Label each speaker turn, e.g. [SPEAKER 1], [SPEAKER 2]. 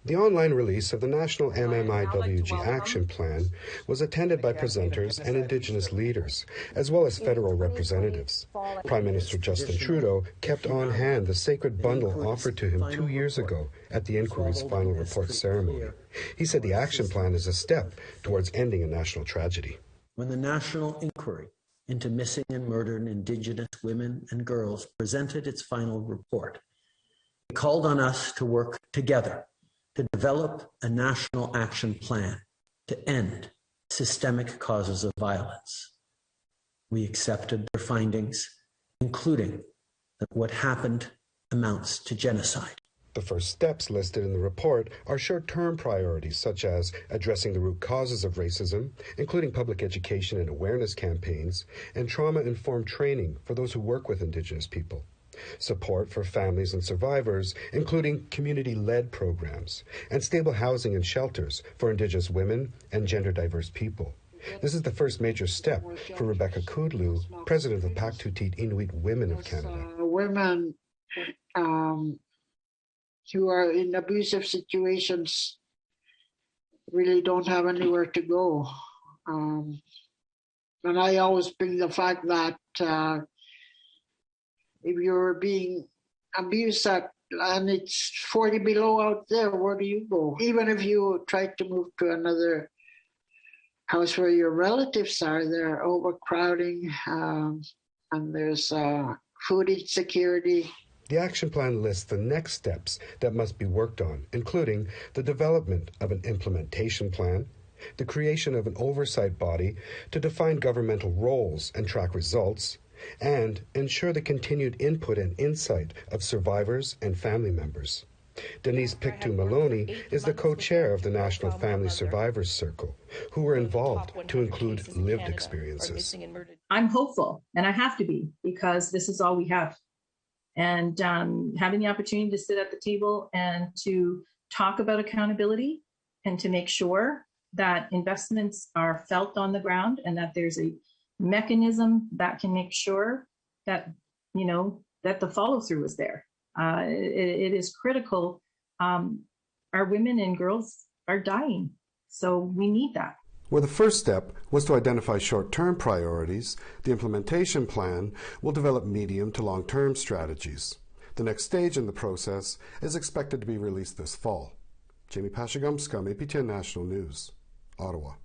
[SPEAKER 1] The online release of the National MMWIG Action Plan was attended by presenters and Indigenous leaders, as well as federal representatives. Prime Minister Justin Trudeau kept on hand the sacred bundle offered to him 2 years ago at the inquiry's final report ceremony. He said the action plan is a step towards ending a national tragedy.
[SPEAKER 2] When the national inquiry into missing and murdered Indigenous women and girls presented its final report, it called on us to work together to develop a national action plan to end systemic causes of violence. We accepted their findings, including that what happened amounts to genocide.
[SPEAKER 1] The first steps listed in the report are short-term priorities such as addressing the root causes of racism, including public education and awareness campaigns, and trauma-informed training for those who work with Indigenous people. Support for families and survivors, including community-led programs, and stable housing and shelters for Indigenous women and gender-diverse people. This is the first major step for Rebecca Kudlu, president of Paktutut Inuit Women of Canada.
[SPEAKER 3] Women who are in abusive situations really don't have anywhere to go. And I always bring the fact that if you're being abused and it's 40 below out there, where do you go? Even if you try to move to another house where your relatives are, they're overcrowding and there's food insecurity.
[SPEAKER 1] The action plan lists the next steps that must be worked on, including the development of an implementation plan, the creation of an oversight body to define governmental roles and track results, and ensure the continued input and insight of survivors and family members. Denise Pictou Maloney is the co-chair of the National Family Survivors Circle, who were involved to include lived experiences.
[SPEAKER 4] I'm hopeful, and I have to be, because this is all we have. And having the opportunity to sit at the table and to talk about accountability and to make sure that investments are felt on the ground and that there's a mechanism that can make sure that, that the follow through is there. It is critical. Our women and girls are dying, so we need that.
[SPEAKER 1] Where the first step was to identify short-term priorities, the implementation plan will develop medium to long-term strategies. The next stage in the process is expected to be released this fall. Jamie Pashagumskam, APTN National News, Ottawa.